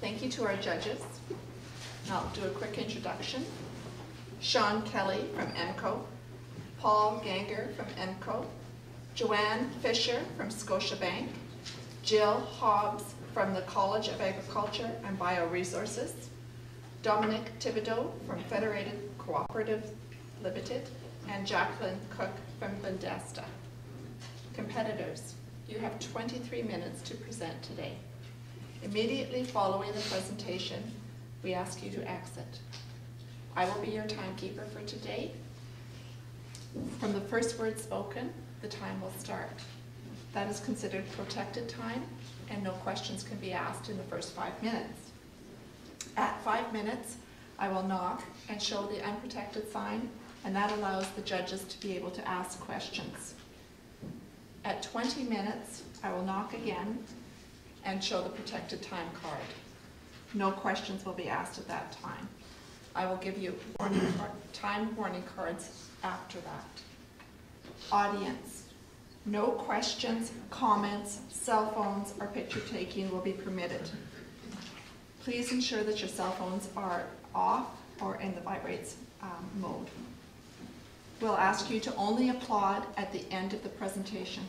Thank you to our judges. I'll do a quick introduction. Sean Kelly from EMCO, Paul Ganger from EMCO, Joanne Fisher from Scotiabank, Jill Hobbs from the College of Agriculture and Bioresources, Dominic Thibodeau from Federated Cooperative Limited, and Jacqueline Cook from Glendasta. Competitors, you have 23 minutes to present today. Immediately following the presentation, we ask you to exit. I will be your timekeeper for today. From the first word spoken, the time will start. That is considered protected time, and no questions can be asked in the first 5 minutes. At 5 minutes, I will knock and show the unprotected sign, and that allows the judges to be able to ask questions. At 20 minutes, I will knock again and show the protected time card. No questions will be asked at that time. I will give you time warning cards after that. Audience, no questions, comments, cell phones, or picture taking will be permitted. Please ensure that your cell phones are off or in the vibrates mode. We'll ask you to only applaud at the end of the presentation.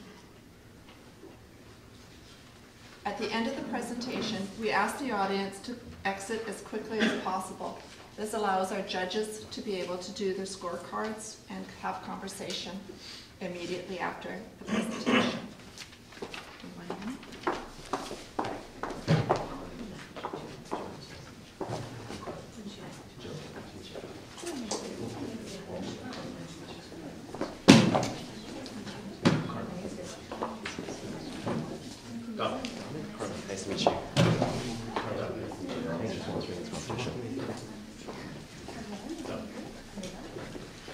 At the end of the presentation, we ask the audience to exit as quickly as possible. This allows our judges to be able to do their scorecards and have conversation immediately after the presentation. Nice to meet you.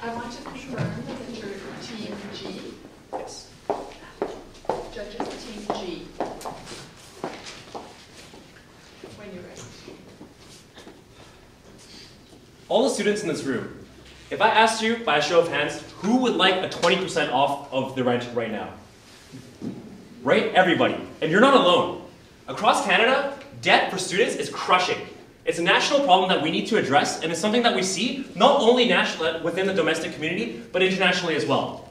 I want to confirm that you're Team G. Yes. Judges, Team G. When you're ready. All the students in this room, if I asked you by a show of hands, who would like a 20% off of the rent right now? Right? Everybody. And you're not alone. Across Canada, debt for students is crushing. It's a national problem that we need to address, and it's something that we see not only nationally within the domestic community, but internationally as well.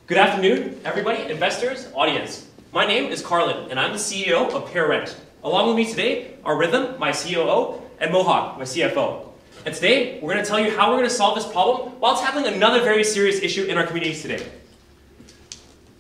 Good afternoon, everybody, investors, audience. My name is Carlin, and I'm the CEO of Pair Rent. Along with me today are Rhythm, my COO, and Mohawk, my CFO. And today, we're going to tell you how we're going to solve this problem while tackling another very serious issue in our communities today.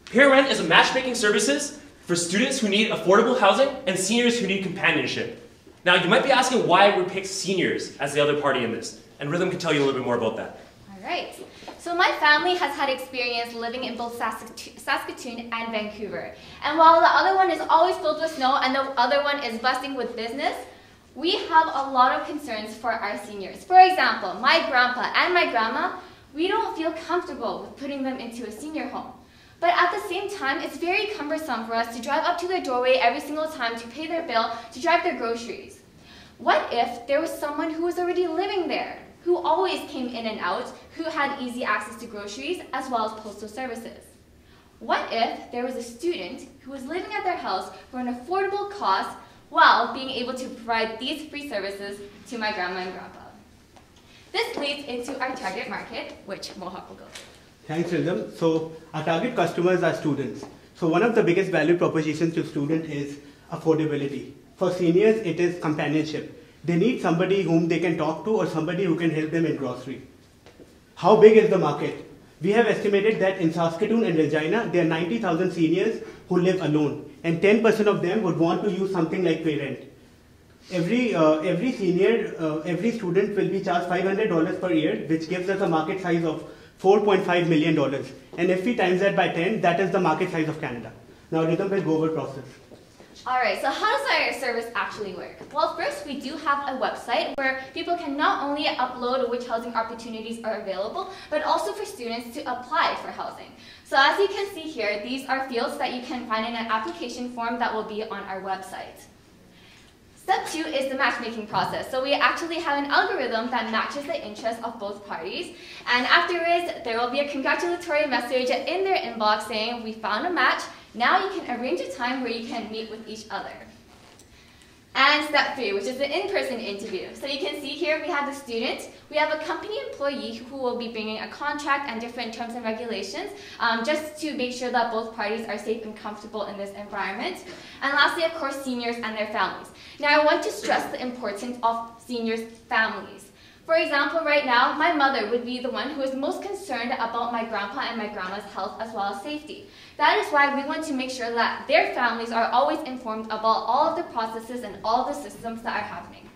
Pair Rent is a matchmaking services for students who need affordable housing and seniors who need companionship. Now, you might be asking why we picked seniors as the other party in this, and Rhythm can tell you a little bit more about that. All right. So my family has had experience living in both Saskatoon and Vancouver. And while the other one is always filled with snow and the other one is busting with business, we have a lot of concerns for our seniors. For example, my grandpa and my grandma, we don't feel comfortable with putting them into a senior home. But at the same time, it's very cumbersome for us to drive up to their doorway every single time to pay their bill, to drive their groceries. What if there was someone who was already living there, who always came in and out, who had easy access to groceries as well as postal services? What if there was a student who was living at their house for an affordable cost while being able to provide these free services to my grandma and grandpa? This leads into our target market, which Mohawk will go through. Thanks, Rhythm. So our target customers are students. So one of the biggest value propositions to students is affordability. For seniors, it is companionship. They need somebody whom they can talk to or somebody who can help them in grocery. How big is the market? We have estimated that in Saskatoon and Regina, there are 90,000 seniors who live alone, and 10% of them would want to use something like Pair Rent. Every student will be charged $500 per year, which gives us a market size of $4.5 million. And if we times that by 10, that is the market size of Canada. Now Rhythm will go over process. Alright, so how does our service actually work? Well, first we do have a website where people can not only upload which housing opportunities are available, but also for students to apply for housing. So as you can see here, these are fields that you can find in an application form that will be on our website. Step 2 is the matchmaking process. So we actually have an algorithm that matches the interests of both parties. And afterwards, there will be a congratulatory message in their inbox saying, we found a match. Now you can arrange a time where you can meet with each other. And step 3, which is the in-person interview. So you can see here we have the student, we have a company employee who will be bringing a contract and different terms and regulations just to make sure that both parties are safe and comfortable in this environment. And lastly, of course, seniors and their families. Now I want to stress the importance of seniors' families. For example, right now, my mother would be the one who is most concerned about my grandpa and my grandma's health as well as safety. That is why we want to make sure that their families are always informed about all of the processes and all the systems that are happening.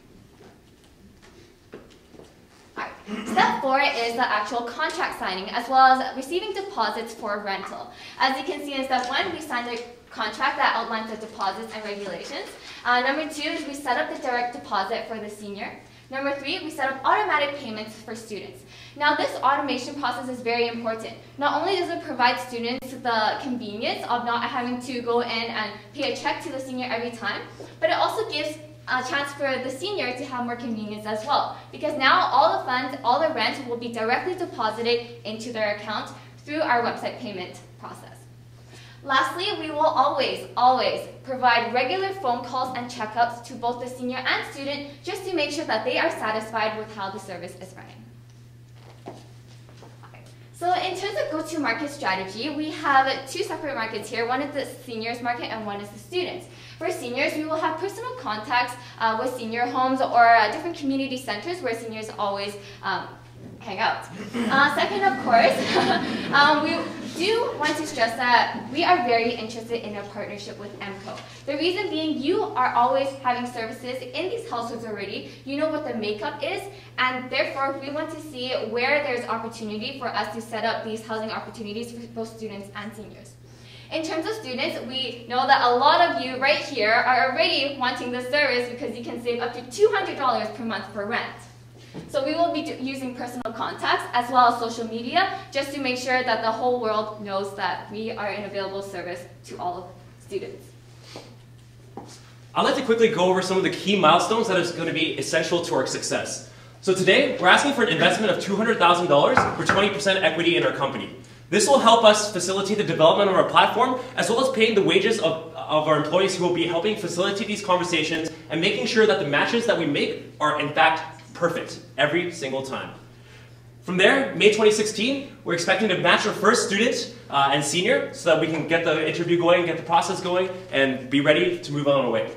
Alright. Step 4 is the actual contract signing as well as receiving deposits for rental. As you can see in step 1, we signed a contract that outlines the deposits and regulations. Number 2 is we set up the direct deposit for the senior. Number 3, we set up automatic payments for students. Now this automation process is very important. Not only does it provide students the convenience of not having to go in and pay a check to the senior every time, but it also gives a chance for the senior to have more convenience as well. Because now all the funds, all the rent will be directly deposited into their account through our website payment process. Lastly, we will always provide regular phone calls and checkups to both the senior and student just to make sure that they are satisfied with how the service is running. So in terms of go-to-market strategy, we have 2 separate markets here. One is the seniors market and one is the students. For seniors, we will have personal contacts with senior homes or different community centers where seniors always hang out. Second, of course, we do want to stress that we are very interested in a partnership with EMCO. The reason being, you are always having services in these households already. You know what the makeup is, and therefore we want to see where there's opportunity for us to set up these housing opportunities for both students and seniors. In terms of students, we know that a lot of you right here are already wanting this service because you can save up to $200 per month for rent. So we will be using personal contacts as well as social media just to make sure that the whole world knows that we are an available service to all students. I'd like to quickly go over some of the key milestones that is going to be essential to our success. So today, we're asking for an investment of $200,000 for 20% equity in our company. This will help us facilitate the development of our platform as well as paying the wages of our employees who will be helping facilitate these conversations and making sure that the matches that we make are in fact perfect every single time. From there, May 2016, we're expecting to match our first student and senior so that we can get the interview going, get the process going, and be ready to move on our way.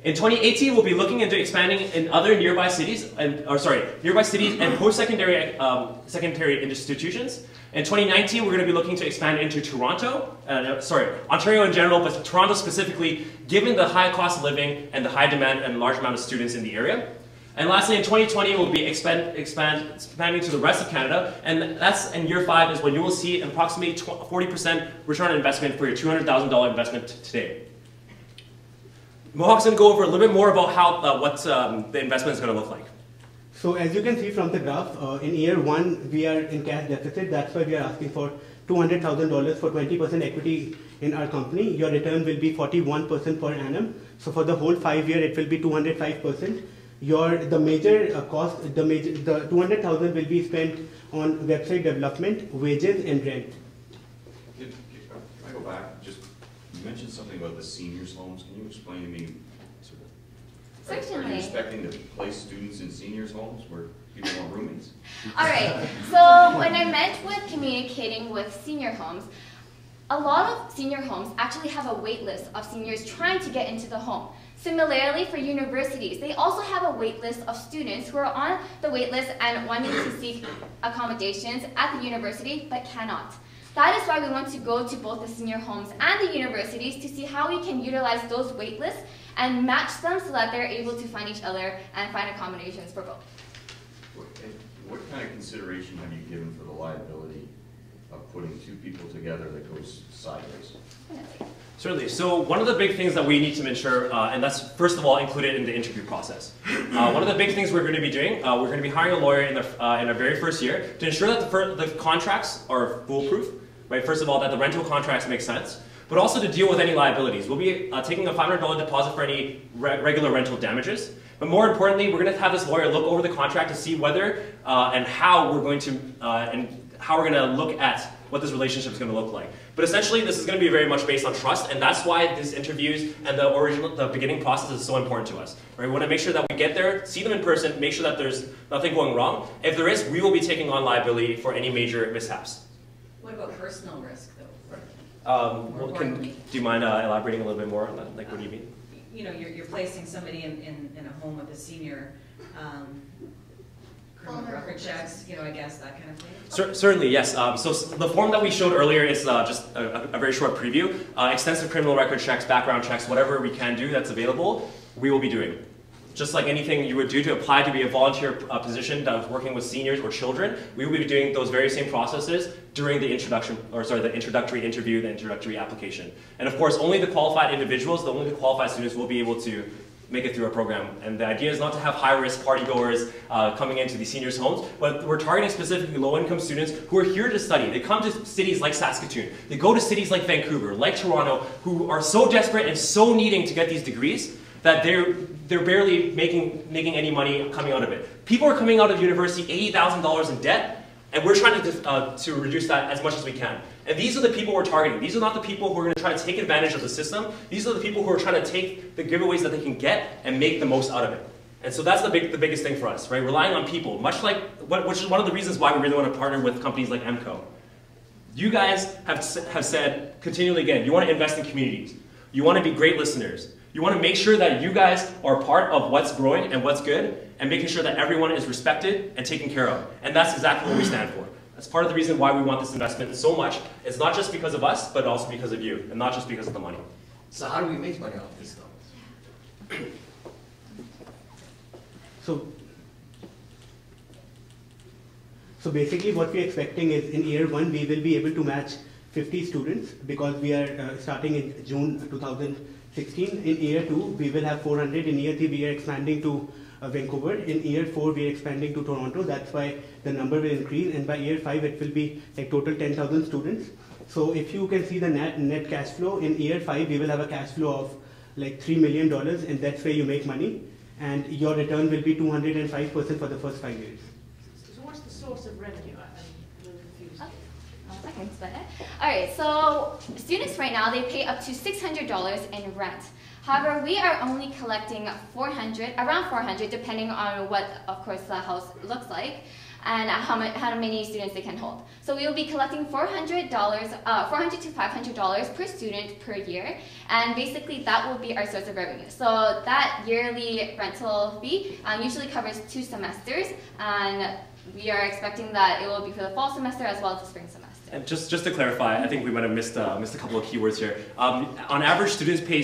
In 2018, we'll be looking into expanding in other nearby cities, and post-secondary secondary institutions. In 2019, we're going to be looking to expand into Toronto, Ontario in general, but Toronto specifically, given the high cost of living and the high demand and large amount of students in the area. And lastly, in 2020, we'll be expanding to the rest of Canada, and that's in year 5 is when you will see approximately 40% return on investment for your $200,000 investment today. Mohawk's going to go over a little bit more about how what the investment is going to look like. So as you can see from the graph, in year 1 we are in cash deficit. That's why we are asking for $200,000 for 20% equity in our company. Your return will be 41% per annum. So for the whole 5 year, it will be 205%. The major cost, the $200,000 will be spent on website development, wages, and rent. Can I go back? You mentioned something about the seniors' homes. Can you explain to me? Certainly. Are you expecting to place students in seniors' homes where people want roommates? All right. So when I meant with communicating with senior homes, a lot of senior homes actually have a wait list of seniors trying to get into the home. Similarly, for universities, they also have a wait list of students who are on the wait list and wanting to seek accommodations at the university but cannot. That is why we want to go to both the senior homes and the universities to see how we can utilize those wait lists and match them so that they're able to find each other and find accommodations for both. What kind of consideration have you given for the liability of putting 2 people together that goes sideways? Certainly. So one of the big things that we need to ensure, and that's first of all included in the interview process. One of the big things we're going to be doing, we're going to be hiring a lawyer in our very first year to ensure that the contracts are foolproof. Right? First of all, that the rental contracts make sense, but also to deal with any liabilities. We'll be taking a $500 deposit for any regular rental damages. But more importantly, we're going to have this lawyer look over the contract to see whether and how we're going to look at what this relationship is going to look like. But essentially, this is going to be very much based on trust, and that's why these interviews and the beginning process is so important to us. Right? We want to make sure that we get there, see them in person, make sure that there's nothing going wrong. If there is, we will be taking on liability for any major mishaps. What about personal risk, though? Do you mind elaborating a little bit more on that? Like, what do you mean? You know, you're placing somebody in a home with a senior, criminal record checks, you know, I guess, that kind of thing? Certainly, yes. So the form that we showed earlier is just a very short preview. Extensive criminal record checks, background checks, whatever we can do that's available, we will be doing. Just like anything you would do to apply to be a volunteer position that was working with seniors or children, we will be doing those very same processes during the introductory interview, the introductory application. And of course, only the qualified individuals, only the qualified students will be able to make it through our program. And the idea is not to have high-risk partygoers coming into the seniors' homes, but we're targeting specifically low-income students who are here to study. They come to cities like Saskatoon. They go to cities like Vancouver, like Toronto, who are so desperate and so needing to get these degrees that they're barely making any money coming out of it. People are coming out of university $80,000 in debt, and we're trying to reduce that as much as we can. And these are the people we're targeting. These are not the people who are going to try to take advantage of the system. These are the people who are trying to take the giveaways that they can get and make the most out of it. And so that's the biggest thing for us, right? Relying on people, much like, which is one of the reasons why we really want to partner with companies like EMCO. You guys have said continually again, you want to invest in communities. You want to be great listeners. You want to make sure that you guys are part of what's growing and what's good, and making sure that everyone is respected and taken care of. And that's exactly what we stand for. That's part of the reason why we want this investment so much. It's not just because of us, but also because of you, and not just because of the money. So how do we make money off this though? So basically what we're expecting is in year 1 we will be able to match 50 students because we are starting in June 2016. In year 2 we will have 400. In year 3 we are expanding to Vancouver. In year 4 we are expanding to Toronto. That's why the number will increase, and by year 5 it will be like total 10,000 students. So if you can see the net cash flow, in year 5 we will have a cash flow of like $3 million, and that's where you make money, and your return will be 205% for the first 5 years. So what's the source of revenue? I'm a little confused. I can explain it. Alright, so students right now, they pay up to $600 in rent. However, we are only collecting around 400, depending on what, of course, the house looks like, and how many students they can hold. So we will be collecting $400 to $500 per student per year, and basically that will be our source of revenue. So that yearly rental fee usually covers 2 semesters, and we are expecting that it will be for the fall semester as well as the spring semester. And just to clarify, I think we might have missed a couple of keywords here. On average, students pay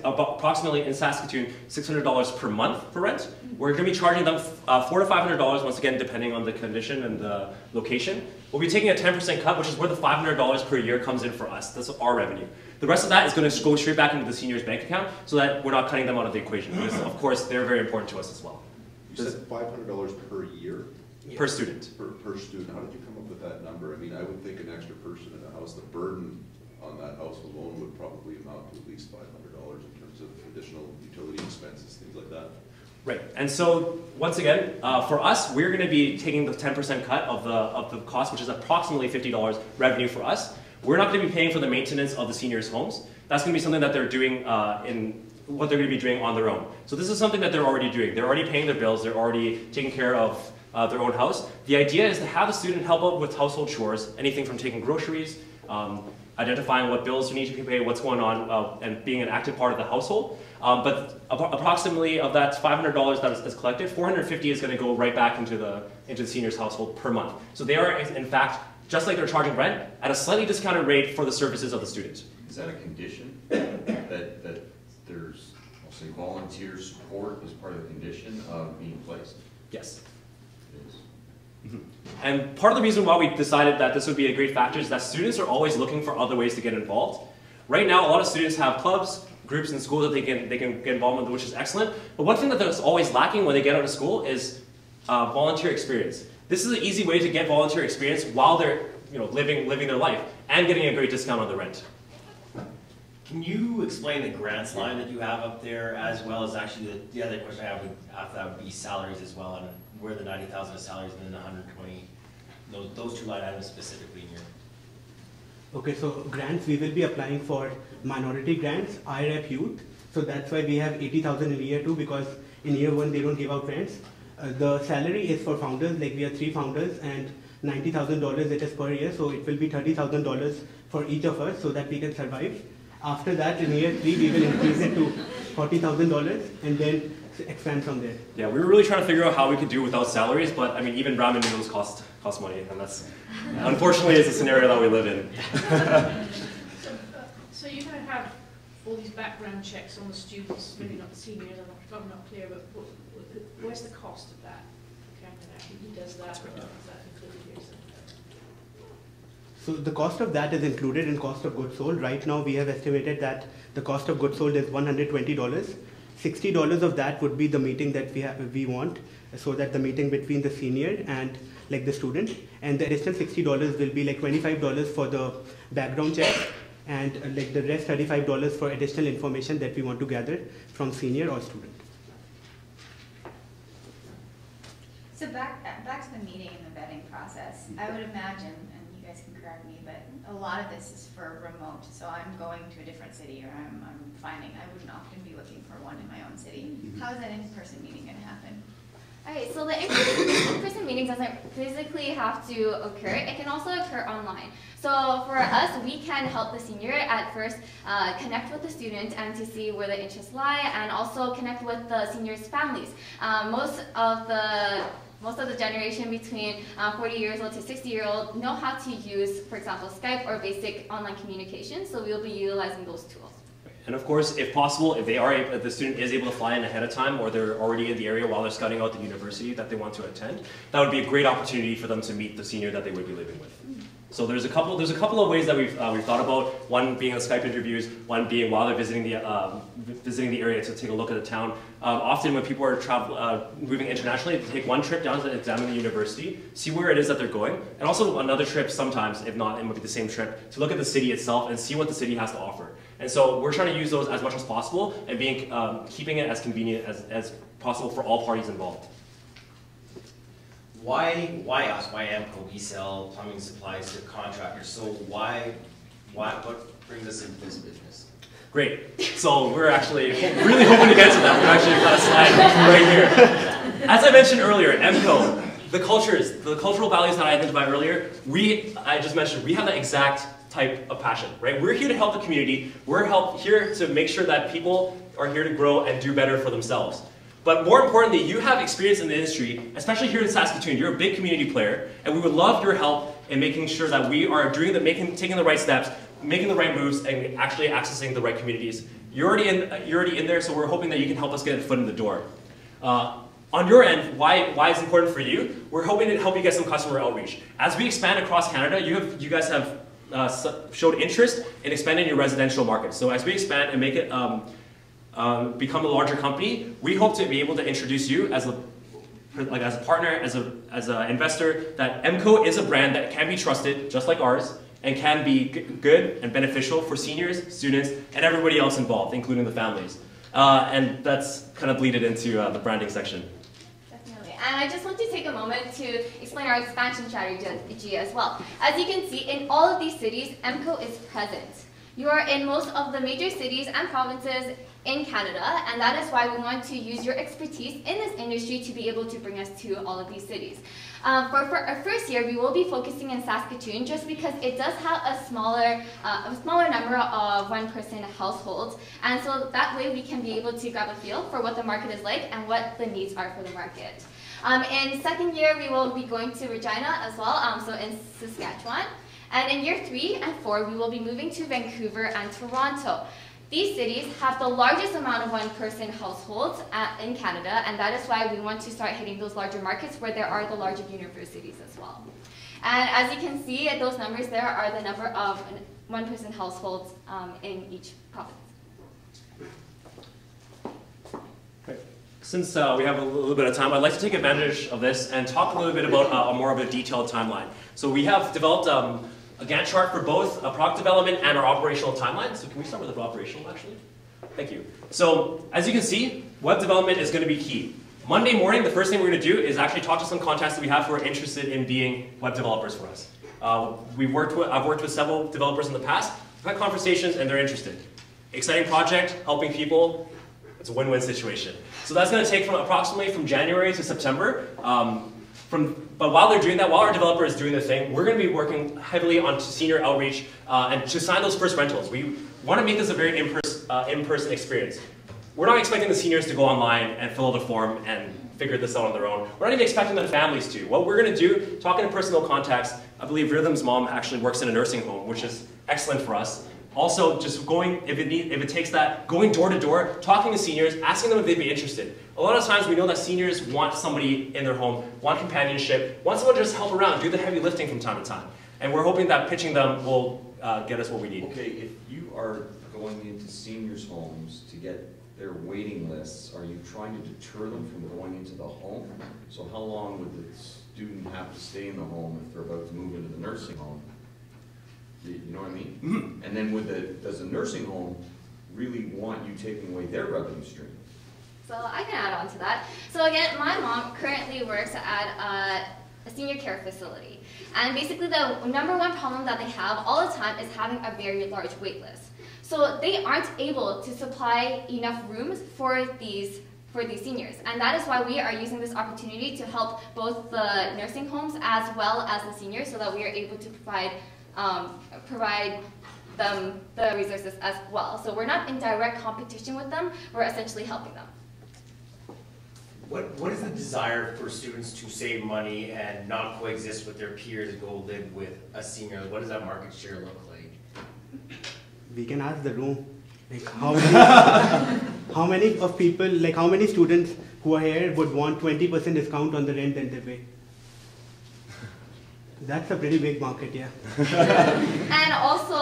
approximately in Saskatoon $600 per month for rent. We're going to be charging them $400 to $500 once again, depending on the condition and the location. We'll be taking a 10% cut, which is where the $500 per year comes in for us. That's our revenue. The rest of that is going to go straight back into the senior's bank account, so that we're not cutting them out of the equation. Because of course, they're very important to us as well. You said $500 per year? Per student. Per student. How did you come up with that number? I mean, I would think an extra person in a house, the burden on that house alone would probably amount to at least $500 in terms of additional utility expenses, things like that. Right, and so once again, for us, we're going to be taking the 10% cut of the cost, which is approximately $50 revenue for us. We're not going to be paying for the maintenance of the seniors' homes. That's going to be something that they're doing in what they're going to be doing on their own. So this is something that they're already doing. They're already paying their bills. They're already taking care of their own house. The idea is to have the student help out with household chores, anything from taking groceries, identifying what bills you need to pay, what's going on, and being an active part of the household. But approximately of that $500 that is collected, $450 is going to go right back into the senior's household per month. So they are, in fact, just like they're charging rent, at a slightly discounted rate for the services of the student. Is that a condition that there's, I'll say, volunteer support as part of the condition of being placed? Yes. It is. Mm-hmm. And part of the reason why we decided that this would be a great factor is that students are always looking for other ways to get involved. Right now, a lot of students have clubs, groups in school that they can get involved with, which is excellent. But one thing that is always lacking when they get out of school is volunteer experience. This is an easy way to get volunteer experience while they're living their life and getting a great discount on the rent. Can you explain the grants line that you have up there, as well as actually the other question I have after that would be salaries as well, and where the 90,000 of salaries and then the 120, those 2 line items specifically in your Okay, so grants, we will be applying for minority grants, IREP youth. So that's why we have 80,000 in year 2, because in year 1 they don't give out grants. The salary is for founders, like we have 3 founders, and $90,000 it is per year, so it will be $30,000 for each of us so that we can survive. After that, in year 3, we will increase it to $40,000 and then expand from there. Yeah, we were really trying to figure out how we could do without salaries, but I mean, even ramen noodles cost money, and that's unfortunately is the scenario that we live in. So you're going to have all these background checks on the students, maybe not the seniors, I'm not clear, but where's the cost of that? Who does that? Is that included here? So the cost of that is included in cost of goods sold. Right now we have estimated that the cost of goods sold is $120. $60 of that would be the meeting that we want, so that the meeting between the senior and like the student, and the additional $60 will be like $25 for the background check, and like the rest $35 for additional information that we want to gather from senior or student. So back to the meeting and the vetting process, I would imagine, and you guys can correct me, but a lot of this is for remote. So I'm going to a different city, or I'm finding I wouldn't often be looking for one in my own city. How is that in-person meeting going to happen? Alright, so the in-person meeting doesn't physically have to occur. It can also occur online. So for us, we can help the senior at first connect with the student and to see where the interests lie, and also connect with the seniors' families. Most of the generation between 40 years old to 60-year-old know how to use, for example, Skype or basic online communication, so we'll be utilizing those tools. And of course, if possible, if the student is able to fly in ahead of time, or they're already in the area while they're scouting out the university that they want to attend, that would be a great opportunity for them to meet the senior that they would be living with. So there's a couple of ways that we've thought about. One being the Skype interviews, one being while they're visiting the area to take a look at the town. Often when people are moving internationally, they take one trip down to examine the university, see where it is that they're going, and also another trip sometimes, if not, it might be the same trip, to look at the city itself and see what the city has to offer. And so we're trying to use those as much as possible and keeping it as convenient as possible for all parties involved. Why us? Why AMCO? We sell plumbing supplies to contractors. So what brings us into this business? Great. So we're actually really hoping to get to that. We've actually got a slide right here. As I mentioned earlier, AMCO, the cultural values that I identified earlier, I just mentioned, we have that exact type of passion, right? We're here to help the community. We're here to make sure that people are here to grow and do better for themselves. But more importantly, you have experience in the industry, especially here in Saskatoon. You're a big community player, and we would love your help in making sure that we are taking the right steps, making the right moves, and actually accessing the right communities. You're already in there, so we're hoping that you can help us get a foot in the door. On your end, why it's important for you? We're hoping to help you get some customer outreach. As we expand across Canada, you guys have showed interest in expanding your residential market. So as we expand and make it become a larger company, we hope to be able to introduce you as a partner, as an investor, that AMCO is a brand that can be trusted, just like ours, and can be good and beneficial for seniors, students, and everybody else involved, including the families. And that's kind of bleeded into the branding section. Definitely. And I just want to take a moment to explain our expansion strategy as well. As you can see, in all of these cities, AMCO is present. You are in most of the major cities and provinces in Canada, and that is why we want to use your expertise in this industry to be able to bring us to all of these cities. For our first year, we will be focusing in Saskatoon just because it does have a smaller number of one-person households, and so that way we can be able to grab a feel for what the market is like and what the needs are for the market. In second year, we will be going to Regina as well, so in Saskatchewan. And in year 3 and 4, we will be moving to Vancouver and Toronto. These cities have the largest amount of one-person households in Canada, and that is why we want to start hitting those larger markets where there are the larger universities as well. And as you can see, at those numbers there are the number of one-person households in each province. Since we have a little bit of time, I'd like to take advantage of this and talk a little bit about more of a detailed timeline. So we have developed a Gantt chart for both product development and our operational timeline. So can we start with the operational, actually? Thank you. So as you can see, web development is going to be key. Monday morning, the first thing we're going to do is actually talk to some contacts that we have who are interested in being web developers for us. I've worked with several developers in the past. We've had conversations and they're interested. Exciting project, helping people. It's a win-win situation. So that's going to take approximately from January to September. But while they're doing that, while our developer is doing the thing, we're going to be working heavily on senior outreach and to sign those first rentals. We want to make this a very in-person experience. We're not expecting the seniors to go online and fill out a form and figure this out on their own. We're not even expecting their families to. What we're going to do, talking to personal contacts, I believe Rhythm's mom actually works in a nursing home, which is excellent for us. Also, just going, if it takes that, going door to door, talking to seniors, asking them if they'd be interested. A lot of times we know that seniors want somebody in their home, want companionship, want someone to just help around, do the heavy lifting from time to time. And we're hoping that pitching them will get us what we need. Okay, if you are going into seniors' homes to get their waiting lists, are you trying to deter them from going into the home? So how long would the student have to stay in the home if they're about to move into the nursing home? You know what I mean? Mm-hmm. And then does the nursing home really want you taking away their revenue stream? So I can add on to that. So again, my mom currently works at a senior care facility. And basically the #1 problem that they have all the time is having a very large wait list. So they aren't able to supply enough rooms for these seniors. And that is why we are using this opportunity to help both the nursing homes as well as the seniors so that we are able to provide them the resources as well. So we're not in direct competition with them, we're essentially helping them. What is the desire for students to save money and not coexist with their peers and go live with a senior? What does that market share look like? We can ask the room. Like how many of people, like how many students who are here would want 20% discount on the rent that they pay? That's a pretty big market, yeah. And also,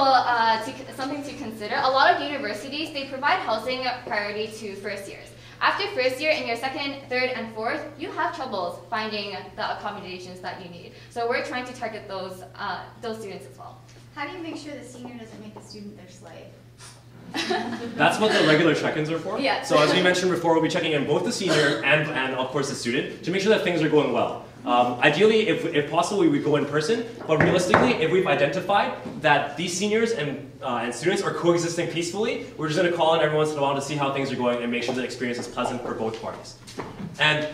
something to consider, a lot of universities, they provide housing priority to first years. After first year, in your second, third, and fourth, you have troubles finding the accommodations that you need. So we're trying to target those students as well. How do you make sure the senior doesn't make the student their slave? That's what the regular check-ins are for. Yeah. So as we mentioned before, we'll be checking in both the senior and of course the student to make sure that things are going well. Ideally, if possible, we would go in person, but realistically, if we've identified that these seniors and students are coexisting peacefully, we're just going to call in every once in a while to see how things are going and make sure the experience is pleasant for both parties. And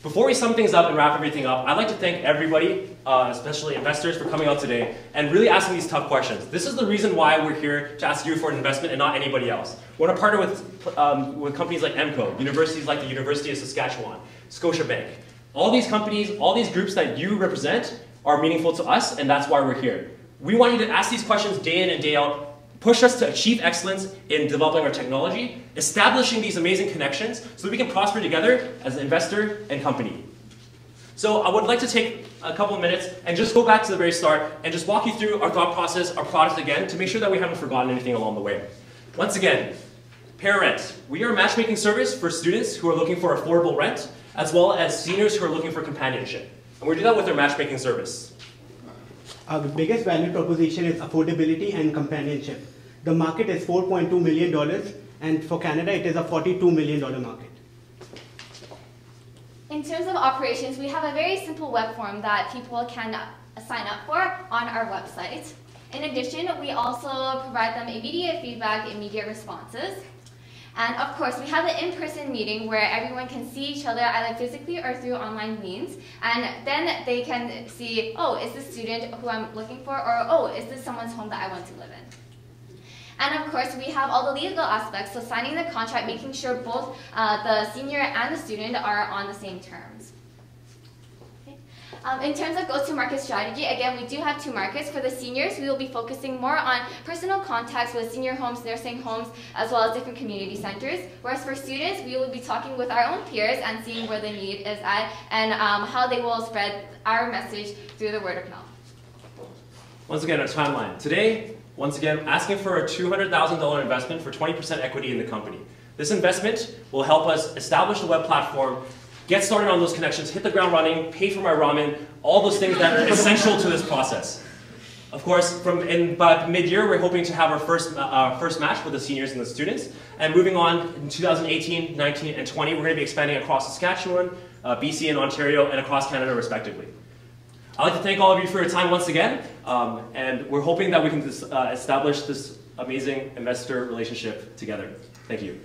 before we sum things up and wrap everything up, I'd like to thank everybody, especially investors, for coming out today and really asking these tough questions. This is the reason why we're here to ask you for an investment and not anybody else. We want to partner with companies like EMCO, universities like the University of Saskatchewan, Scotiabank. All these companies, all these groups that you represent are meaningful to us, and that's why we're here. We want you to ask these questions day in and day out, push us to achieve excellence in developing our technology, establishing these amazing connections so that we can prosper together as an investor and company. So I would like to take a couple of minutes and just go back to the very start and just walk you through our thought process, our product again, to make sure that we haven't forgotten anything along the way. Once again, Pair Rent. We are a matchmaking service for students who are looking for affordable rent, as well as seniors who are looking for companionship. And we do that with our matchmaking service. Our biggest value proposition is affordability and companionship. The market is $4.2 million, and for Canada, it is a $42 million market. In terms of operations, we have a very simple web form that people can sign up for on our website. In addition, we also provide them immediate feedback, immediate responses. And of course, we have an in-person meeting where everyone can see each other either physically or through online means. And then they can see, oh, is this student who I'm looking for? Or, oh, is this someone's home that I want to live in? And of course, we have all the legal aspects, so signing the contract, making sure both the senior and the student are on the same terms. In terms of go-to-market strategy, again, we do have two markets. For the seniors, we will be focusing more on personal contacts with senior homes, nursing homes, as well as different community centers. Whereas for students, we will be talking with our own peers and seeing where the need is at and how they will spread our message through the word of mouth. Once again, our timeline. Today, once again, asking for a $200,000 investment for 20% equity in the company. This investment will help us establish the web platform, get started on those connections, hit the ground running, pay for my ramen, all those things that are essential to this process. Of course, by mid-year, we're hoping to have our first match with the seniors and the students. And moving on in 2018, 19, and 20, we're going to be expanding across Saskatchewan, BC, and Ontario, and across Canada, respectively. I'd like to thank all of you for your time once again. And we're hoping that we can establish this amazing investor relationship together. Thank you.